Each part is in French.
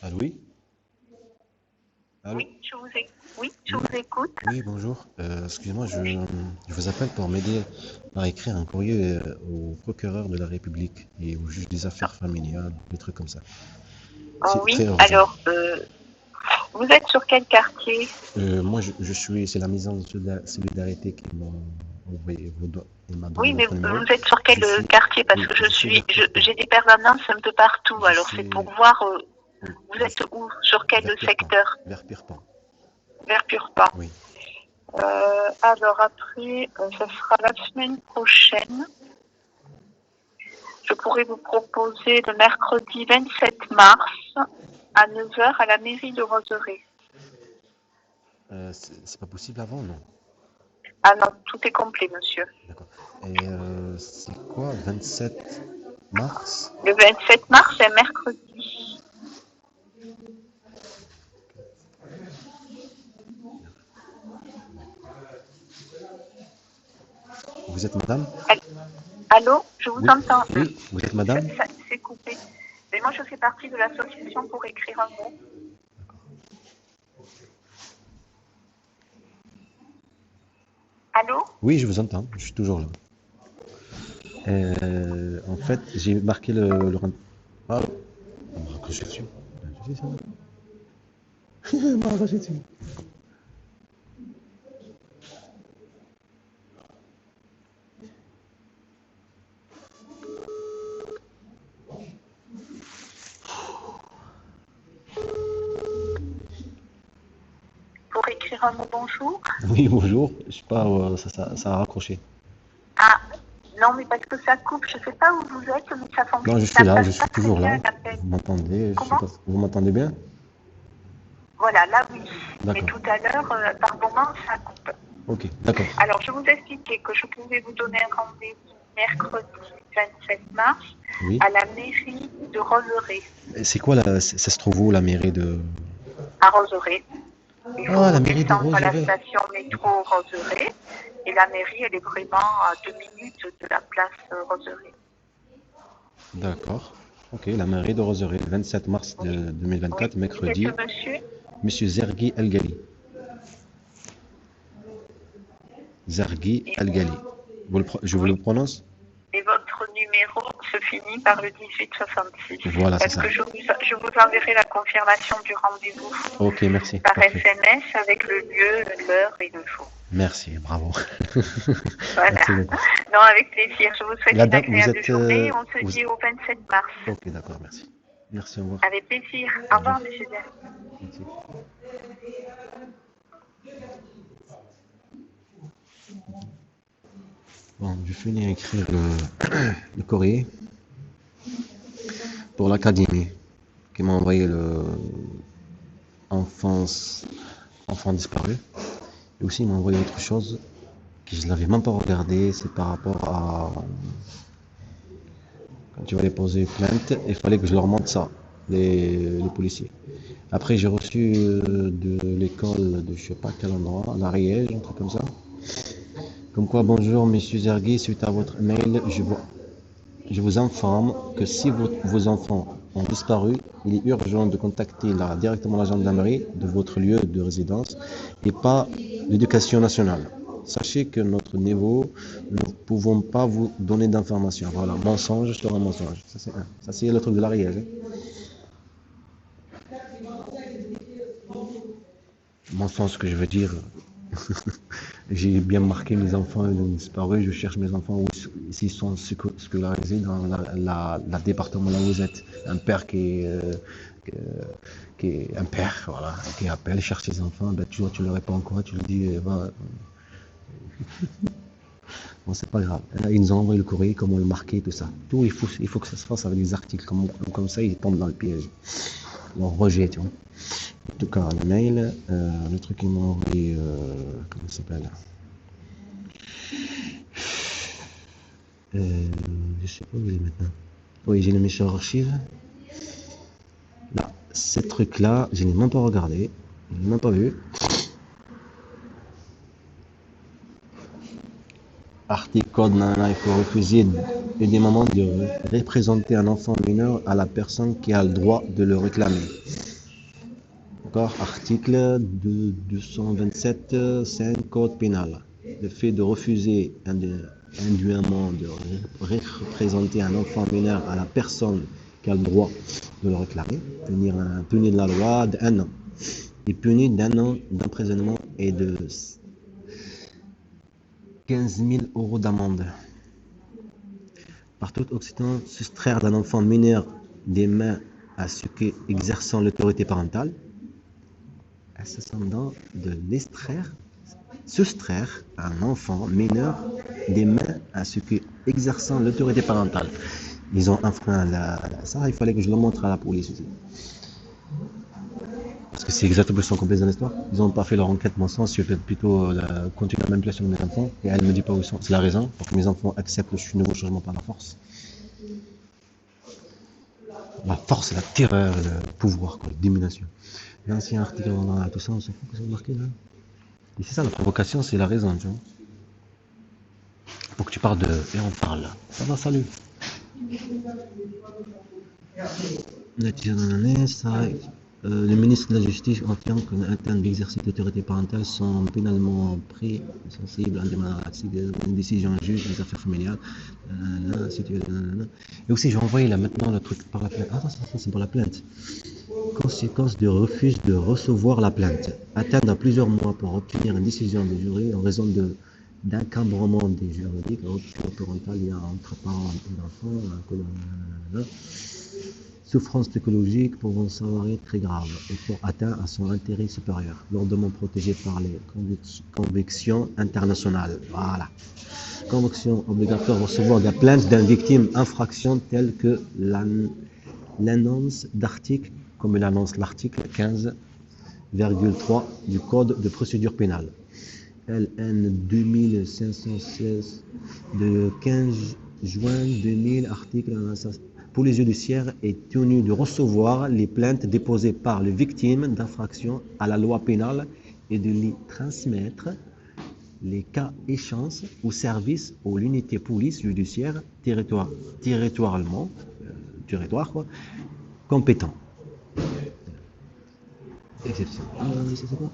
Allô, oui? Allô? Oui, je Oui, vous écoute. oui, bonjour. Excusez-moi, je vous appelle pour m'aider à écrire un courrier au procureur de la République et au juge des affaires familiales, des trucs comme ça. Oh, C'est oui, très urgent. alors, vous êtes sur quel quartier? Moi, c'est la maison de solidarité qui m'a envoyé il m'a donné Oui, mais votre numéro. vous êtes sur quel Je suis, quartier? Parce oui, que je suis vers Purpan. j'ai des permanences un peu partout. Je Alors, c'est suis, pour voir, oui, vous êtes où? Sur quel vers Purpan. secteur? Vers Purpan. Vers Purpan. Oui. Alors après, ça sera la semaine prochaine. Je pourrais vous proposer le mercredi 27 mars à 9 heures à la mairie de Roseraie. C'est pas possible avant, non? Ah non, tout est complet, monsieur. D'accord. Et c'est quoi, 27 mars? Le 27 mars, c'est un mercredi. Vous êtes madame? Allô, je vous Oui, entends. oui, vous êtes madame? C'est coupé. Mais moi, je fais partie de l'association pour écrire un mot. Allô? Oui, je vous entends, je suis toujours là. En fait, j'ai marqué Ah, on m'a raccroché dessus. Je dis ça. On m'a raccroché dessus. Pour écrire un mot bonjour? Oui, bonjour. Je sais pas, ça a raccroché. Ah, non, mais parce que ça coupe. Je ne sais pas où vous êtes, mais Non, je ça suis là, je passe pas suis très toujours là. bien l'appel. Vous m'entendez? Je sais Comment? pas. Vous m'entendez bien? Voilà, là oui. Mais D'accord. tout à l'heure, par moment, ça coupe. Ok, d'accord. Alors, je vous expliquais que je pouvais vous donner un rendez-vous mercredi 27 mars Oui. à la mairie de Roseraie. Et c'est quoi ça se trouve où la mairie de... À Roseraie. Il Ah, la faut mairie de descendre à la Roseraie. station D'accord. métro Roseraie. Et la mairie, elle est vraiment à 2 minutes de la place Roseraie. D'accord. Ok, la mairie de Roseraie, le 27 mars Oui, de oui. 2024, C'est ce mercredi, monsieur. Monsieur Zergi El Ghali. Zergi Et, El Ghali. Je vous le oui. prononce? Et votre numéro se finit par le 1866. Voilà, c'est Est-ce ça. que je vous enverrai la confirmation du rendez-vous Ok, merci. par Parfait. SMS avec le lieu, l'heure et le jour? Merci, bravo. Voilà. Merci beaucoup. Non, avec plaisir. Je vous souhaite La une dame, vous agréable êtes... journée. On se vous... dit au 27 mars. Ok, d'accord, merci. Merci, au revoir. Avec plaisir. Au Au revoir, revoir. monsieur Zerg. Merci. Bon, je finis à écrire le courrier pour l'académie qui m'a envoyé le enfance, enfant disparu. Et aussi, il m'a envoyé autre chose que je ne l'avais même pas regardé. C'est par rapport à quand tu vas déposer plainte, il fallait que je leur montre ça, les policiers. Après, j'ai reçu de l'école de je sais pas quel endroit, l'Ariège, un truc comme ça. Comme quoi, bonjour, monsieur Zergui, suite à votre mail, je vous informe que si vos enfants ont disparu, il est urgent de contacter directement la gendarmerie de votre lieu de résidence et pas l'éducation nationale. Sachez que notre niveau, nous ne pouvons pas vous donner d'informations. Voilà, mensonge sur un mensonge. Ça, c'est un. Ça, c'est le truc de l'Ariège. Mensonge, ce que je veux dire, j'ai bien marqué mes enfants, ils ont disparu. Je cherche mes enfants s'ils sont scolarisés dans la département là où vous êtes. Un père qui est un père, voilà, qui appelle, cherche ses enfants. Ben, tu ne le réponds quoi, tu lui dis, bon, c'est pas grave. Là, ils nous ont envoyé le courrier, comment le marquer, tout ça. Tout, il faut que ça se fasse avec des articles, comme ça, ils tombent dans le piège. Leur rejet, tu vois. En tout cas, le mail, le truc qu'ils m'ont envoyé, comment ça s'appelle? Je sais pas où il est maintenant. Oui, j'ai le méchant archive. Là, ces trucs-là, je n'ai même pas regardé. Je n'ai même pas vu. Article code nana, il faut refuser des moments de représenter un enfant mineur à la personne qui a le droit de le réclamer. D'accord? Article 227, Code pénal. Le fait de refuser indûment de représenter un enfant mineur à la personne qui a le droit de le réclamer, puni de la loi d'un an. Et puni d'un an d'emprisonnement et de 15 000 euros d'amende. Par tout Occident, soustraire d'un enfant mineur des mains à ceux qui exercent l'autorité parentale, s'agissant de soustraire un enfant mineur des mains à ceux qui exercent l'autorité parentale. Ils ont enfreint ça, il fallait que je le montre à la police aussi. Parce que c'est exactement ce qu'on complète dans l'histoire. Ils n'ont pas fait leur enquête, mon sens, je vais plutôt continuer la même place sur mes enfants, et elle ne me dit pas où ils sont. C'est la raison pour que mes enfants acceptent le nouveau changement par la force. La force, la terreur, le pouvoir, quoi, la domination. L'ancien article, tout ça, on s'en fout que c'est marqué là. Et c'est ça, la provocation, c'est la raison, tu vois. Pour que tu parles et on parle. Ça va, salut. Le ministre de la Justice affirme qu'en termes d'exercice d'autorité parentale sont pénalement pris, sensibles à une décision juge des affaires familiales. Et aussi, j'ai envoyé là maintenant le truc par la plainte. Ah, ça c'est pour la plainte. Conséquence de refus de recevoir la plainte. Attendre plusieurs mois pour obtenir une décision du jury en raison d'encombrement des juridiques, rupture parentale, il y a entre parents et enfants, souffrance psychologique pouvant s'avérer très grave et pour atteindre à son intérêt supérieur, lourdement protégé par les convictions internationales. Voilà. Conviction obligatoire de recevoir des plaintes d'une victime infraction telle que l'annonce d'article, comme l'annonce l'article 15,3 du Code de procédure pénale. LN 2516 de 15 juin 2000, article pour les judiciaires est tenu de recevoir les plaintes déposées par les victimes d'infractions à la loi pénale et de les transmettre les cas échéants au service ou l'unité police judiciaire territoire compétent. Exception.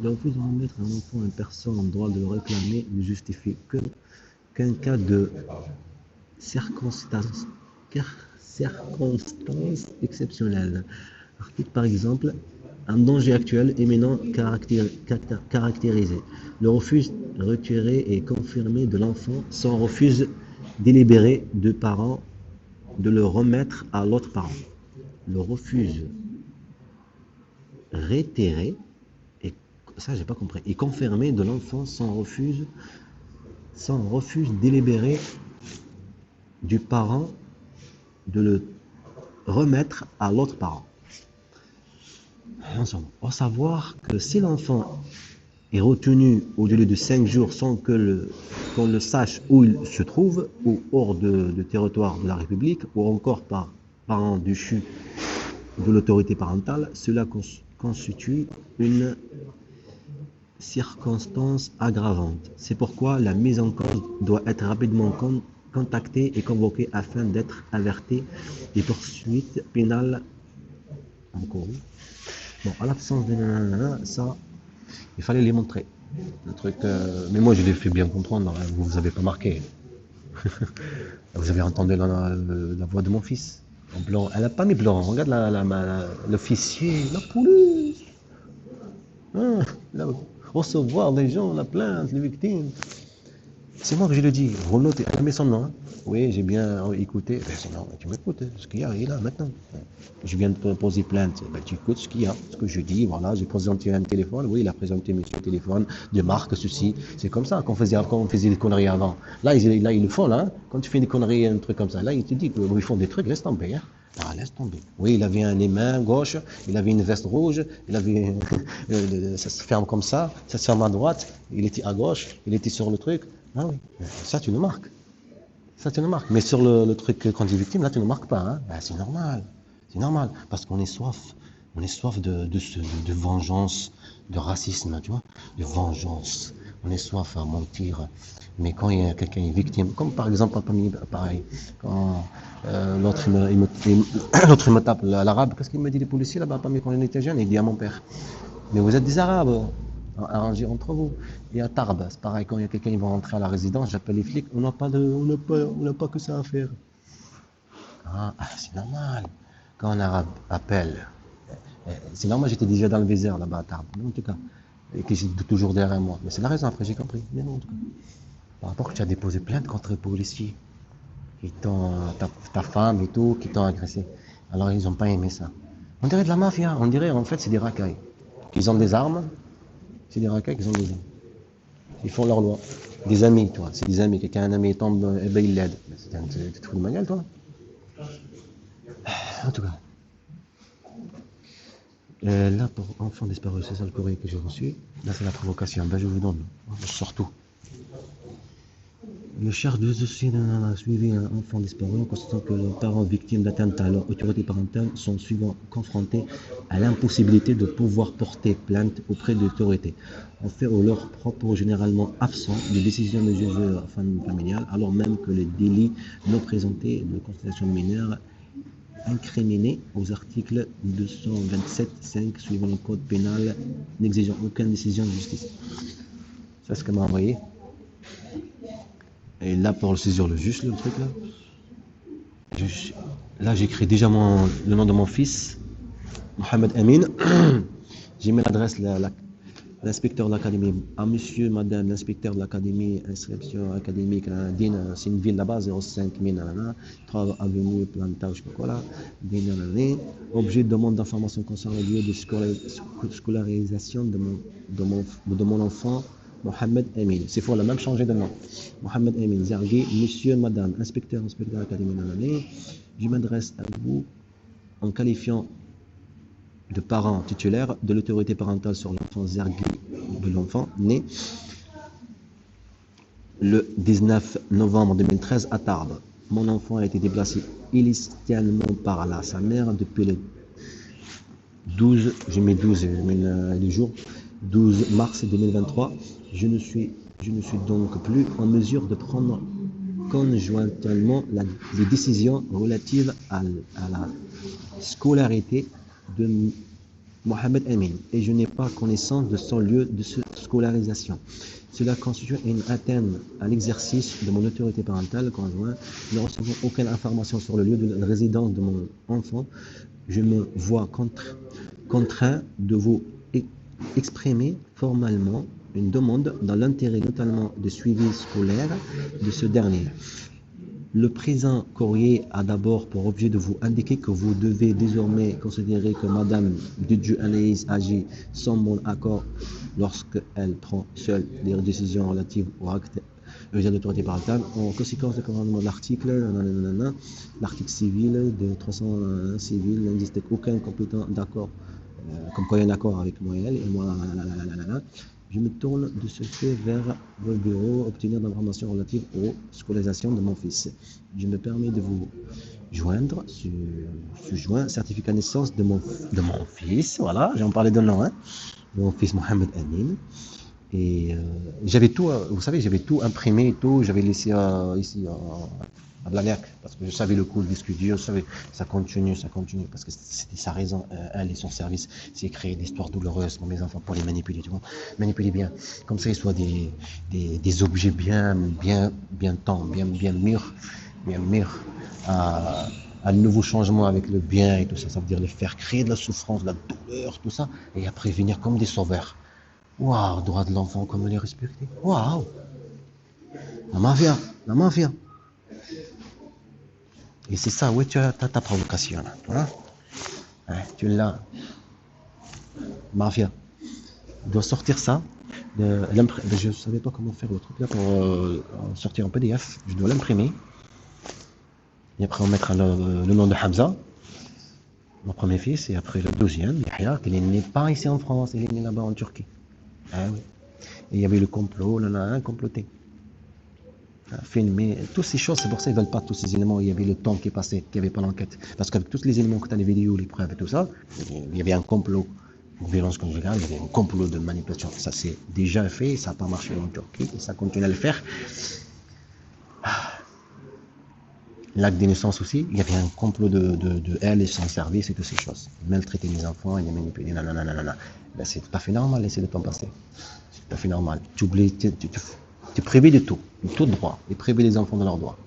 Le refus de remettre un enfant à une personne en droit de le réclamer ne justifie qu'un cas de circonstances exceptionnelles. Article par exemple, un danger actuel éminent caractérisé. Le refus retiré et confirmé de l'enfant sans refus délibéré de parents de le remettre à l'autre parent. Le refus réitéré, et ça j'ai pas compris, et confirmé de l'enfant sans refus délibéré du parent de le remettre à l'autre parent. On va savoir que si l'enfant est retenu au délai de 5 jours sans qu'on le sache où il se trouve, ou hors de territoire de la République, ou encore par parent déchu de l'autorité parentale, cela constitue une circonstance aggravante. C'est pourquoi la mise en cause doit être rapidement contactée et convoquée afin d'être avertie des poursuites pénales en cours. Bon, à l'absence de ça, il fallait les montrer. Le truc, mais moi je l'ai fait bien comprendre, hein, vous avez pas marqué. Vous avez entendu la voix de mon fils. En blanc. Elle n'a pas mis blanc. Regarde l'officier, la police. Recevoir des gens, la plainte, les victimes. C'est moi que je le dis. Renotez. Elle met son nom. Hein. Oui, j'ai bien écouté. Ben, sinon, tu m'écoutes. Ce qu'il y a, il est là maintenant. Je viens de poser plainte. Ben, tu écoutes ce qu'il y a. Ce que je dis, voilà, j'ai présenté un téléphone. Oui, il a présenté monsieur téléphone de marque, ceci. C'est comme ça qu'on faisait des conneries avant. Là, ils le font, là. Hein. Quand tu fais des conneries, un truc comme ça, là, ils te disent qu'ils font des trucs, laisse tomber. Hein. Ah, laisse tomber. Oui, il avait les mains gauche, il avait une veste rouge, il avait. Ça se ferme comme ça se ferme à droite, il était à gauche, il était sur le truc. Ah oui, ça tu le marques. Ça tu le marques. Mais sur le truc quand tu es victime, là tu ne marques pas. Hein. Ben, c'est normal. C'est normal. Parce qu'on est soif. On est soif de vengeance, de racisme, tu vois, de vengeance. On est soif à mentir. Mais quand il y a quelqu'un qui est victime, comme par exemple, pareil, quand l'autre il me tape l'arabe, qu'est-ce qu'il me dit les policiers là-bas, quand il était jeune, il dit à mon père, Mais vous êtes des Arabes, arrangez entre vous. Et à Tarbes, c'est pareil, quand il y a quelqu'un qui va rentrer à la résidence, j'appelle les flics, on n'a pas que ça à faire. C'est normal. Quand un Arabe appelle, c'est normal, j'étais déjà dans le Vézère là-bas à Tarbes, mais en tout cas, et que j'étais toujours derrière moi. Mais c'est la raison, après j'ai compris. Mais non, en tout cas. Par rapport que tu as déposé plainte contre les policiers, qui ta femme et tout, qui t'ont agressé. Alors ils n'ont pas aimé ça. On dirait de la mafia, on dirait en fait c'est des racailles. Ils ont des armes, c'est des racailles qui ont des armes. Ils font leur loi. Des amis, toi, c'est des amis. Quelqu'un, un ami tombe, eh ben il l'aide. Tu te fous de ma gueule, toi. En tout cas. Là, pour enfants disparus, c'est ça le courrier que j'ai reçu. Là, c'est la provocation. Ben, je vous donne. Je sors tout. Le chef de dossier a suivi un enfant disparu en constatant que les parents victimes d'atteinte à leur autorité parentale sont souvent confrontés à l'impossibilité de pouvoir porter plainte auprès de l'autorité. En fait, ou leurs propos généralement absents de décision de juge familial, alors même que les délits non présentés de constatation mineure incriminés aux articles 227.5 suivant le code pénal n'exigeant aucune décision de justice. C'est ce qu'elle m'a envoyé. Et là, pour saisir le juge, le truc là, là j'écris déjà le nom de mon fils, Mohamed Amin. J'ai mis l'adresse, l'inspecteur de l'académie, à monsieur, madame, l'inspecteur de l'académie, inscription académique, c'est une ville là-bas, 05 3 avenue Plantage, je sais pas quoi là, objet de demande d'information concernant le lieu de scolarisation de mon enfant, Mohamed Amin. C'est faux, on a même changé de nom. Mohamed Amin, Zergi, monsieur, madame, inspecteur de l'académie, je m'adresse à vous en qualifiant de parents titulaires de l'autorité parentale sur l'enfant Zergi de l'enfant né le 19 novembre 2013 à Tarbes. Mon enfant a été déplacé illicitement par sa mère depuis le 12, j'ai mis 12, les jours, 12 mars 2023. Je ne suis donc plus en mesure de prendre conjointement les décisions relatives à la scolarité de Mohamed Amin et je n'ai pas connaissance de son lieu de scolarisation. Cela constitue une atteinte à l'exercice de mon autorité parentale conjointe. Ne recevant aucune information sur le lieu de résidence de mon enfant, je me vois contraint de vous exprimer formellement une demande dans l'intérêt notamment de suivi scolaire de ce dernier. Le présent courrier a d'abord pour objet de vous indiquer que vous devez désormais considérer que Madame Didieu Anaïs agit sans mon accord lorsqu'elle prend seule des décisions relatives au acte d'autorité parentale. En conséquence du commandement de l'article civil de 300 civil n'existe aucun compétent d'accord, comme quoi il y a un accord avec moi et elle, et moi, je me tourne de ce fait vers votre bureau, obtenir d'informations relatives aux scolarisation de mon fils. Je me permets de vous joindre, certificat de naissance de mon fils, voilà, j'en parlais de nom, mon fils Mohamed Amin. Et j'avais tout, vous savez, j'avais tout imprimé et tout, j'avais laissé ici à Blagnac, parce que je savais le coup du disque dur, je savais, ça continue, parce que c'était sa raison, elle et son service, c'est créer des histoires douloureuses pour mes enfants, pour les manipuler, tu vois, manipuler bien, comme ça ils soient des objets bien mûrs à un nouveau changement avec le bien et tout ça, ça veut dire les faire créer de la souffrance, de la douleur, tout ça, et après venir comme des sauveurs. Waouh, droit de l'enfant, comme les respecter. Waouh, la mafia. Et c'est ça, oui, tu as ta provocation là, hein? Tu l'as, mafia. Tu dois sortir ça. Je ne savais pas comment faire le truc là pour sortir en PDF. Je dois l'imprimer. Et après on mettra le nom de Hamza, mon premier fils, et après le deuxième, Yahya, qui n'est pas ici en France, il est né là-bas en Turquie. Ah oui. Et il y avait le complot, comploté. Filmé, toutes ces choses, c'est pour ça qu'ils ne veulent pas tous ces éléments. Il y avait le temps qui est passé, qu'il n'y avait pas l'enquête. Parce qu'avec tous les éléments que tu as, les vidéos, les preuves et tout ça, il y avait un complot de violence conjugale, il y avait un complot de manipulation. Ça c'est déjà fait, ça n'a pas marché en Turquie, et ça continue à le faire. L'acte de naissance aussi, il y avait un complot de elle et son service et toutes ces choses. Maltraiter les enfants, il les manipuler, nanana. Ben, c'est tout à fait normal, laisser le temps passer. C'est tout à fait normal. Tu oublies, tu privé de tout droit, et privé les enfants de leurs droits.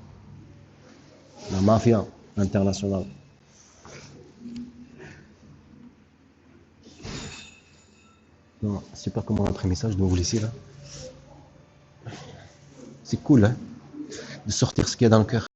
La mafia internationale. Non, je sais pas comment on a imprimé ça, je dois vous laisser là. C'est cool, hein, de sortir ce qu'il y a dans le cœur.